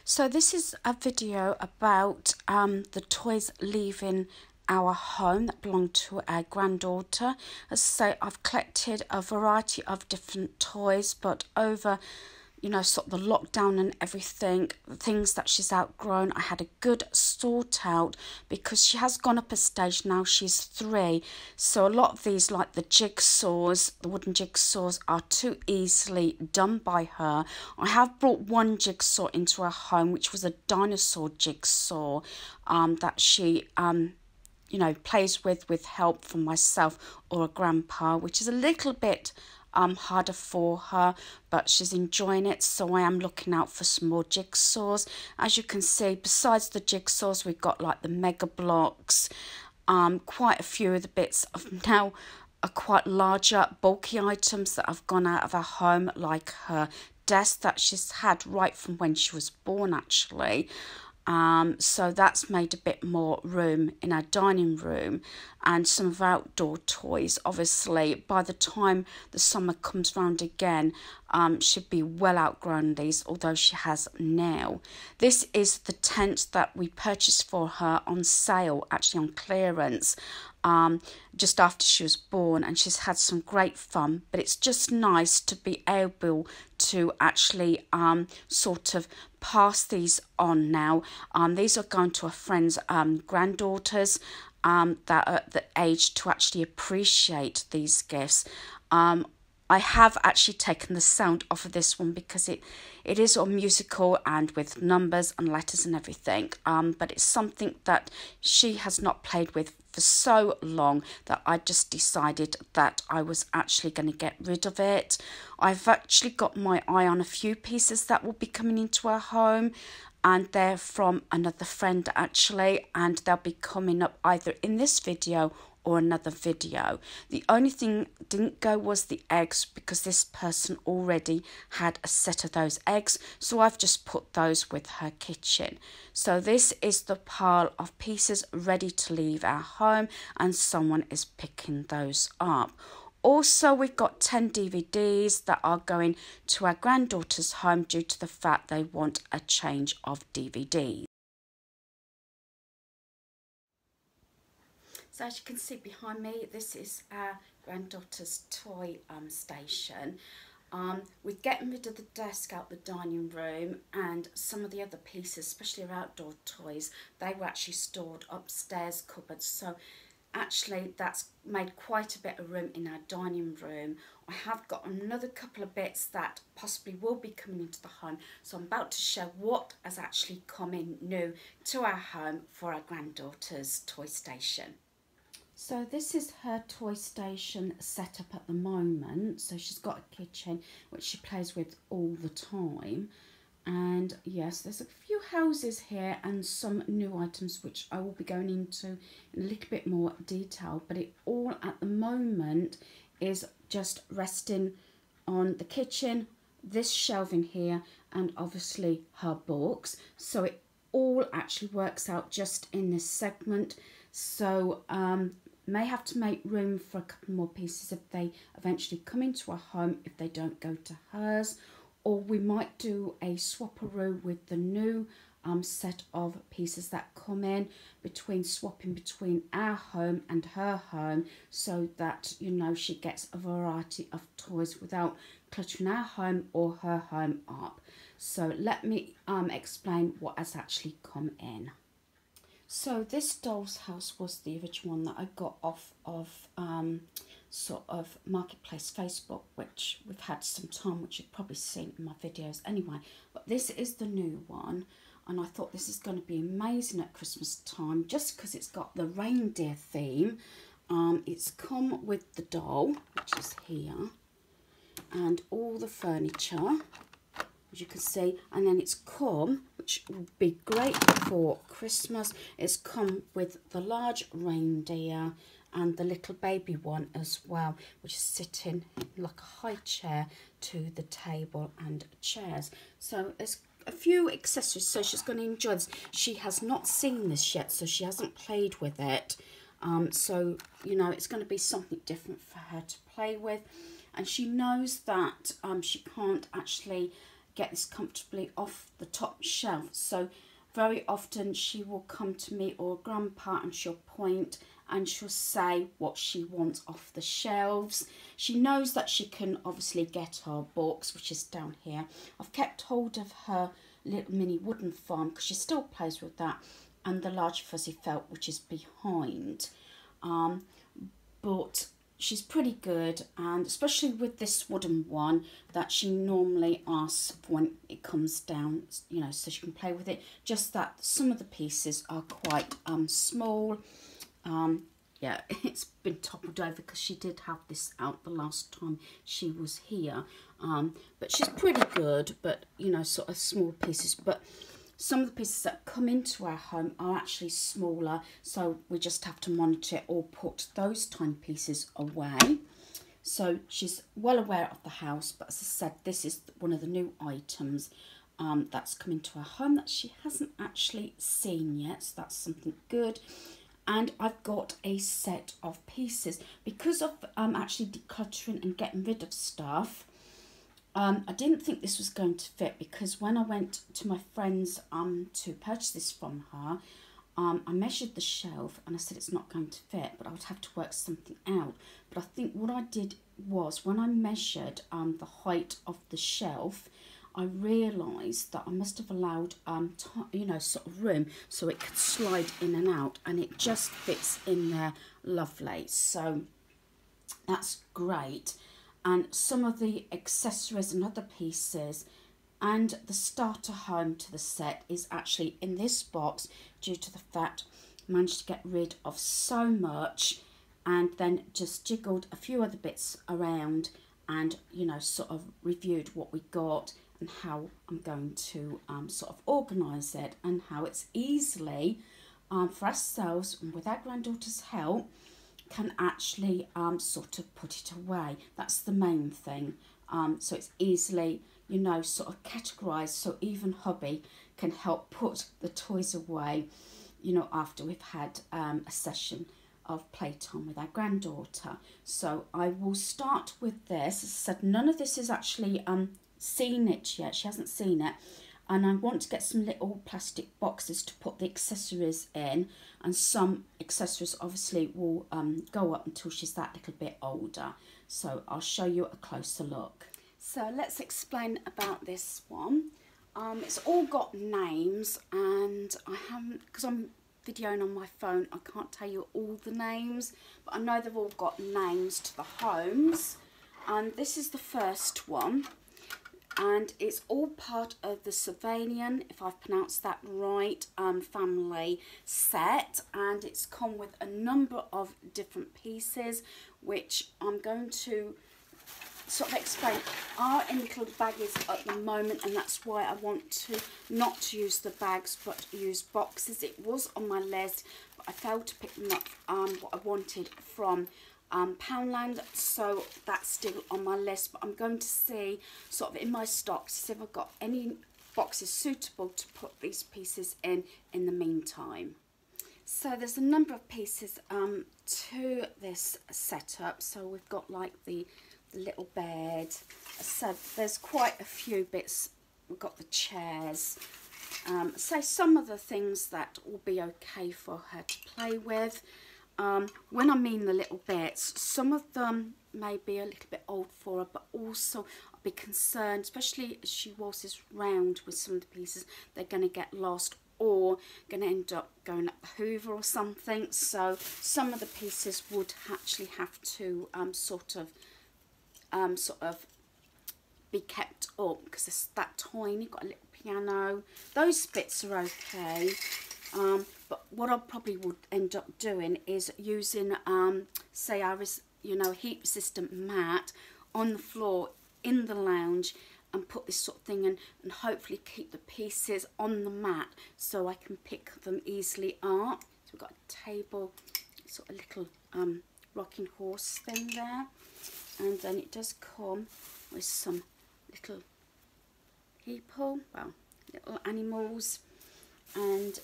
So this is a video about the toys leaving our home that belong to our granddaughter. As I say, I've collected a variety of different toys, but over sort of the lockdown and everything, the things that she's outgrown, I had a good sort out because she has gone up a stage now. She's 3, so a lot of these, like the jigsaws, the wooden jigsaws, are too easily done by her. I have brought one jigsaw into her home, which was a dinosaur jigsaw that she plays with help from myself or a grandpa, which is a little bit harder for her, but she's enjoying it. So I am looking out for some more jigsaws. As you can see, besides the jigsaws, we've got like the Mega Bloks. Quite a few of the bits of now are quite larger, bulky items that have gone out of her home, like her desk that she's had right from when she was born, actually. So that's made a bit more room in our dining room, and some of our outdoor toys. Obviously, by the time the summer comes round again, should be well outgrown these, although she has now. This is the tent that we purchased for her on sale, actually on clearance, just after she was born, and she's had some great fun. But it's just nice to be able to actually sort of pass these on now. These are going to a friend's granddaughters that are at the age to actually appreciate these gifts. I have actually taken the sound off of this one because it is all musical and with numbers and letters and everything, but it's something that she has not played with for so long that I just decided that I was actually going to get rid of it. I've actually got my eye on a few pieces that will be coming into our home, and they're from another friend actually, and they'll be coming up either in this video or another video. The only thing didn't go was the eggs, because this person already had a set of those eggs, so I've just put those with her kitchen. So this is the pile of pieces ready to leave our home, and someone is picking those up. Also, we've got 10 DVDs that are going to our granddaughter's home due to the fact they want a change of DVDs. So as you can see behind me, this is our granddaughter's toy station. We're getting rid of the desk out the dining room, and some of the other pieces, especially our outdoor toys, they were actually stored upstairs cupboards. So actually that's made quite a bit of room in our dining room. I have got another couple of bits that possibly will be coming into the home, so I'm about to show what has actually come in new to our home for our granddaughter's toy station. So this is her toy station set up at the moment. So she's got a kitchen which she plays with all the time. And yes, there's a few houses here and some new items which I will be going into in a little bit more detail. But it all at the moment is just resting on the kitchen, this shelving here, and obviously her books. So it all actually works out just in this segment. So may have to make room for a couple more pieces if they eventually come into our home, if they don't go to hers. Or we might do a swap-a-roo with the new set of pieces that come in, swapping between our home and her home, so that she gets a variety of toys without cluttering our home or her home up. So let me explain what has actually come in. So this doll's house was the original one that I got off of sort of Marketplace Facebook, which we've had some time, which you've probably seen in my videos anyway. But this is the new one, and I thought this is going to be amazing at Christmas time just because it's got the reindeer theme. It's come with the doll, which is here, and all the furniture, as you can see, and then it's come, which will be great for Christmas, it's come with the large reindeer and the little baby one as well, which is sitting like a high chair to the table and chairs. So there's a few accessories, so she's going to enjoy this. She has not seen this yet, so she hasn't played with it. So it's going to be something different for her to play with, and she knows that she can't actually get this comfortably off the top shelf. So very often she will come to me or grandpa and she'll point and she'll say what she wants off the shelves. She knows that she can obviously get her books, which is down here. I've kept hold of her little mini wooden farm because she still plays with that, and the large fuzzy felt, which is behind. But she's pretty good, and especially with this wooden one that she normally asks when it comes down, you know, so she can play with it. Just that some of the pieces are quite small. Yeah, it's been toppled over because she did have this out the last time she was here. But she's pretty good, but, you know, sort of small pieces. But some of the pieces that come into our home are actually smaller, so we just have to monitor it or put those tiny pieces away. So she's well aware of the house, but as I said, this is one of the new items that's come into our home that she hasn't actually seen yet, so that's something good. And I've got a set of pieces because of actually decluttering and getting rid of stuff. I didn't think this was going to fit because when I went to my friend's to purchase this from her, I measured the shelf and I said it's not going to fit, but I would have to work something out. But I think what I did was when I measured the height of the shelf, I realised that I must have allowed, you know, sort of room so it could slide in and out, and it just fits in there lovely. So that's great. And some of the accessories and other pieces and the starter home to the set is actually in this box due to the fact I managed to get rid of so much and then just jiggled a few other bits around and, you know, sort of reviewed what we got and how I'm going to sort of organise it, and how it's easily for ourselves and with our granddaughter's help can actually sort of put it away. That's the main thing. So it's easily, you know, sort of categorised, so even hubby can help put the toys away, you know, after we've had a session of playtime with our granddaughter. So I will start with this. As I said, none of this is actually seen it yet. She hasn't seen it. And I want to get some little plastic boxes to put the accessories in, and some accessories obviously will go up until she's that little bit older. So I'll show you a closer look. So let's explain about this one. It's all got names, and I haven't, because I'm videoing on my phone, I can't tell you all the names, but I know they've all got names to the homes. And this is the first one. And it's all part of the Sylvanian, if I've pronounced that right, family set. And it's come with a number of different pieces, which I'm going to sort of explain are in little baggies at the moment, and that's why I want to not use the bags but use boxes. It was on my list, but I failed to pick them up what I wanted from Poundland, so that's still on my list. But I'm going to see sort of in my stock to see if I've got any boxes suitable to put these pieces in the meantime. So there's a number of pieces to this setup. So we've got like the little bed. So there's quite a few bits. We've got the chairs. So some of the things that will be okay for her to play with. When I mean the little bits, some of them may be a little bit old for her, but also I'll be concerned, especially as she waltzes round with some of the pieces, they're going to get lost or going to end up going up the Hoover or something. So some of the pieces would actually have to sort of be kept up because it's that tiny. Got a little piano. Those bits are okay. But what I probably would end up doing is using, say, our, you know, heat resistant mat on the floor in the lounge and put this sort of thing in, and hopefully keep the pieces on the mat so I can pick them easily up. So we've got a table, sort of little rocking horse thing there, and then it does come with some little people, well, little animals. And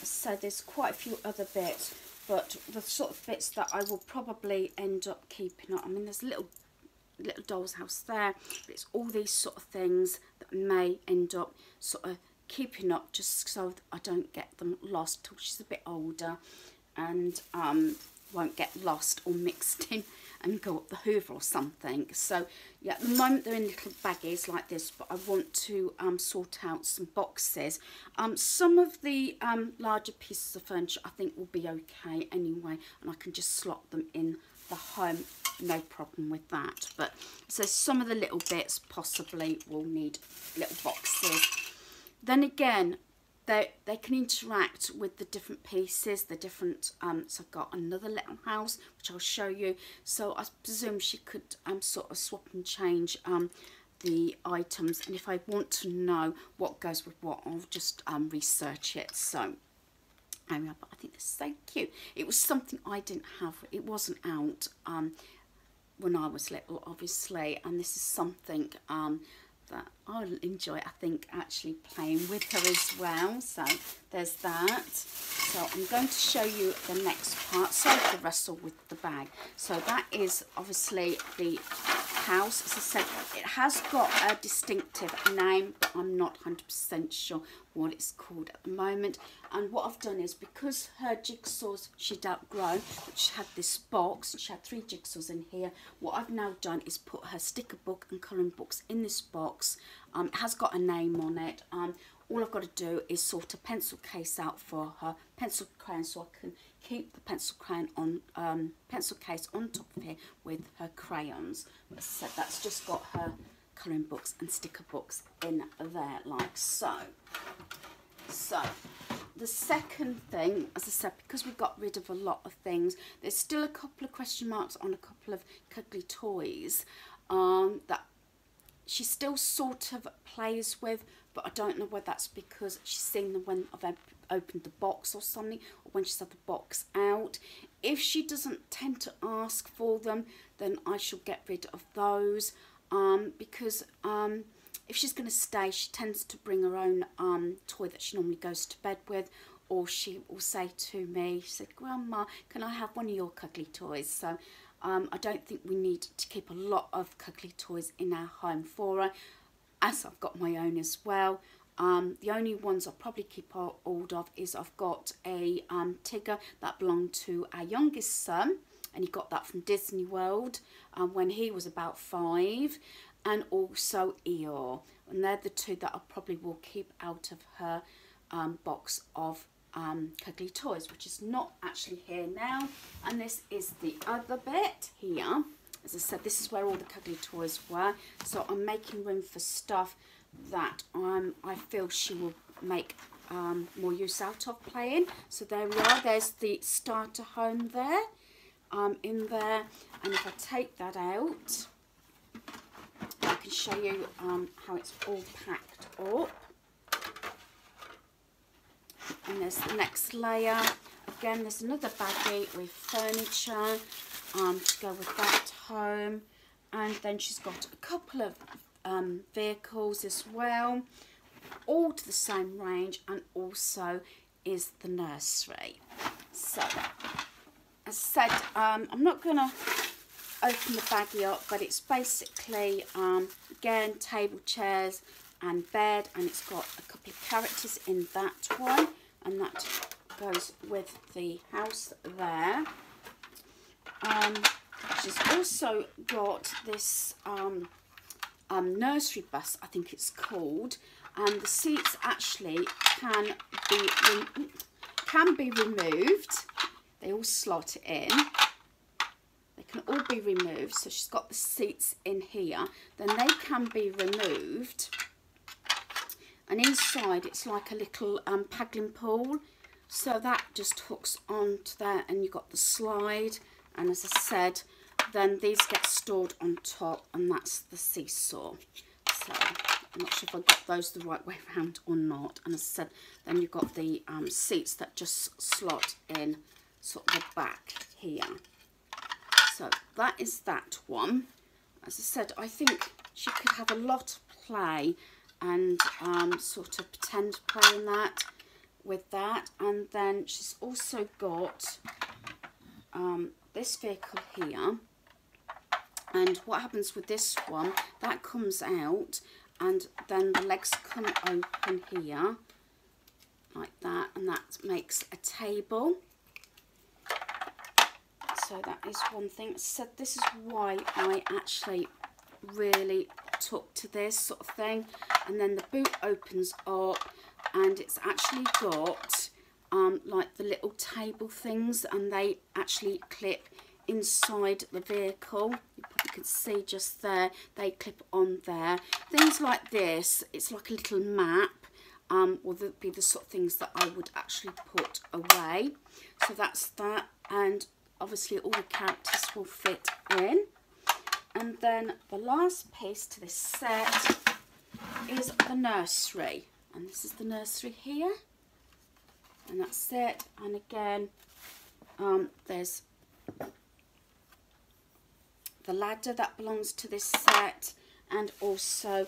so there's quite a few other bits, but the sort of bits that I will probably end up keeping up. I mean, there's little the little doll's house there. But it's all these sort of things that may end up sort of keeping up, just so that I don't get them lost till she's a bit older, and won't get lost or mixed in and go up the hoover or something. So yeah, at the moment they're in little baggies like this, but I want to sort out some boxes. Some of the larger pieces of furniture I think will be okay anyway, and I can just slot them in the home, no problem with that. But so some of the little bits possibly will need little boxes. Then again, they can interact with the different pieces, the different, so I've got another little house, which I'll show you. So I presume she could sort of swap and change the items. And if I want to know what goes with what, I'll just research it. So, anyway, but I think they're so cute. It was something I didn't have. It wasn't out when I was little, obviously. And this is something that I'll enjoy, I think, actually playing with her as well. So there's that. So I'm going to show you the next part. Sorry for the wrestle with the bag. So that is obviously the house. As I said, it has got a distinctive name, but I'm not 100% sure what it's called at the moment. And what I've done is, because her jigsaws she'd outgrown, but she had this box, she had 3 jigsaws in here, what I've now done is put her sticker book and colouring books in this box. It has got a name on it. All I've got to do is sort a pencil case out for her, pencil crayon, so I can keep the pencil crayon on pencil case on top of here with her crayons. As I said, that's just got her colouring books and sticker books in there, like so. So the second thing, as I said, because we got rid of a lot of things, there's still a couple of question marks on a couple of cuddly toys that she still sort of plays with, but I don't know whether that's because she's seen them when I've opened the box or something, or when she's had the box out. If she doesn't tend to ask for them, then I shall get rid of those, because if she's going to stay, she tends to bring her own toy that she normally goes to bed with, or she will say to me, she said, "Grandma, can I have one of your cuddly toys?" So I don't think we need to keep a lot of cuddly toys in our home for her, as I've got my own as well. The only ones I'll probably keep hold of is I've got a Tigger that belonged to our youngest son, and he got that from Disney World when he was about 5, and also Eeyore, and they're the 2 that I probably will keep out of her box of cuddly toys, which is not actually here now. And this is the other bit here. As I said, this is where all the cuddly toys were, so I'm making room for stuff that I feel she will make more use out of playing. So there we are, there's the starter home there, in there, and if I take that out, I can show you how it's all packed up. And there's the next layer. Again, there's another baggie with furniture to go with that home. And then she's got a couple of vehicles as well, all to the same range, and also is the nursery. So, as I said, I'm not going to open the baggie up, but it's basically, again, table, chairs and bed, and it's got a couple of characters in that one, and that goes with the house there. She's also got this nursery bus, I think it's called, and the seats actually can be removed. They all slot in. They can all be removed. So she's got the seats in here. Then they can be removed. And inside it's like a little paddling pool. So that just hooks onto there, and you've got the slide. And as I said, then these get stored on top, and that's the seesaw. So I'm not sure if I got those the right way around or not. And as I said, then you've got the seats that just slot in sort of the back here. So that is that one. As I said, I think she could have a lot of play and sort of pretend playing that with that. And then she's also got this vehicle here, And what happens with this one, that comes out and then the legs come open here like that, and that makes a table. So that is one thing. So this is why I actually really took to this sort of thing. And then the boot opens up and it's actually got like the little table things, and they actually clip inside the vehicle. You probably can see just there, they clip on there. Things like this, it's like a little map, or that'd be the sort of things that I would actually put away. So that's that, and obviously all the characters will fit in. And then the last piece to this set is the nursery, and this is the nursery here, and that's it. And again, there's the ladder that belongs to this set, and also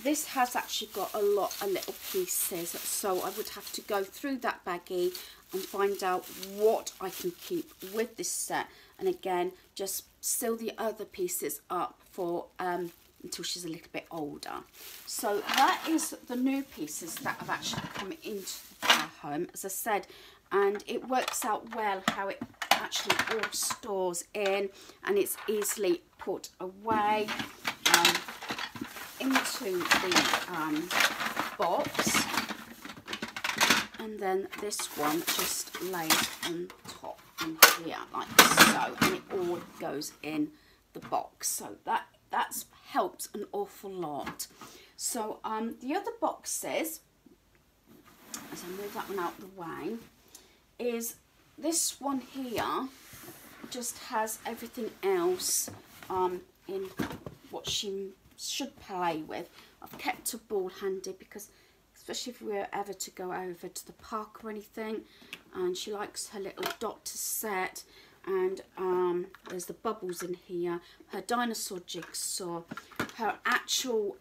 this has actually got a lot of little pieces, so I would have to go through that baggie and find out what I can keep with this set, and again just seal the other pieces up for until she's a little bit older. So that is the new pieces that have actually come into our home, as I said, and it works out well how it actually all stores in, and it's easily put away into the box, and then this one just lays on top in here like so, and it all goes in the box. So that's helped an awful lot. So the other boxes, as I move that one out of the way, is this one here just has everything else in what she should play with. I've kept a ball handy because, especially if we were ever to go over to the park or anything, and she likes her little doctor set, and there's the bubbles in here, her dinosaur jigsaw, her actual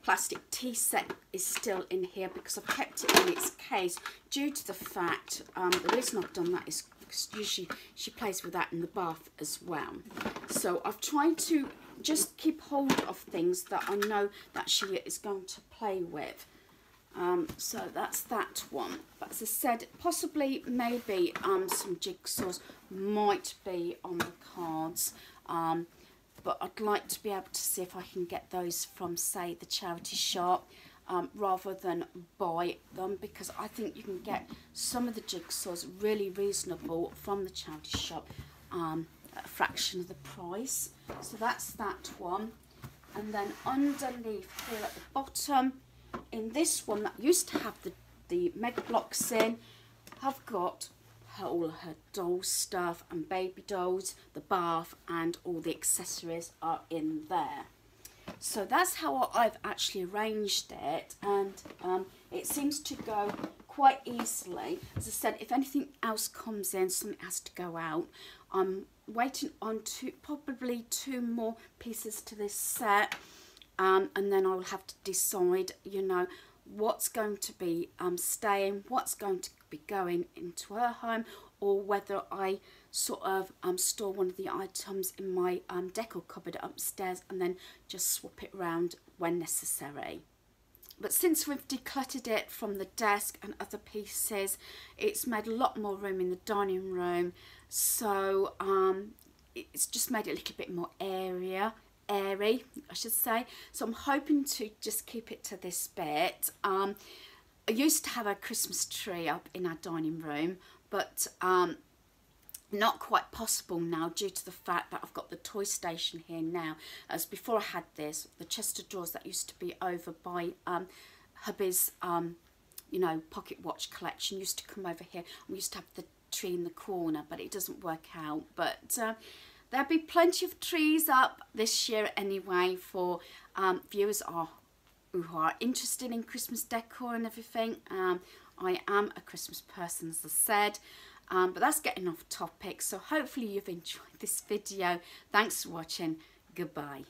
plastic tea set is still in here because I've kept it in its case due to the fact, the reason I've done that is because usually she plays with that in the bath as well. So I've tried to just keep hold of things that I know that she is going to play with. So that's that one. But as I said, possibly maybe some jigsaws might be on the cards. But I'd like to be able to see if I can get those from, say, the charity shop, rather than buy them, because I think you can get some of the jigsaws really reasonable from the charity shop at a fraction of the price. So that's that one. And then underneath here at the bottom, in this one that used to have the Mega Bloks in, I've got all her doll stuff and baby dolls, the bath, and all the accessories are in there. So that's how I've actually arranged it, and it seems to go quite easily. As I said, if anything else comes in, something has to go out. I'm waiting on probably two more pieces to this set, and then I will have to decide, you know, what's going to be staying, what's going to be going into her home, or whether I sort of store one of the items in my decor cupboard upstairs and then just swap it around when necessary. But since we've decluttered it from the desk and other pieces, it's made a lot more room in the dining room, so it's just made it a little bit more airy, I should say. So I'm hoping to just keep it to this bit. I used to have a Christmas tree up in our dining room, but not quite possible now due to the fact that I've got the toy station here now. As before I had this, the chest of drawers that used to be over by hubby's, you know, pocket watch collection used to come over here. We used to have the tree in the corner, but it doesn't work out. But there'll be plenty of trees up this year anyway for viewers who are interested in Christmas decor and everything. I am a Christmas person, as I said, but that's getting off topic. So hopefully you've enjoyed this video. Thanks for watching. Goodbye.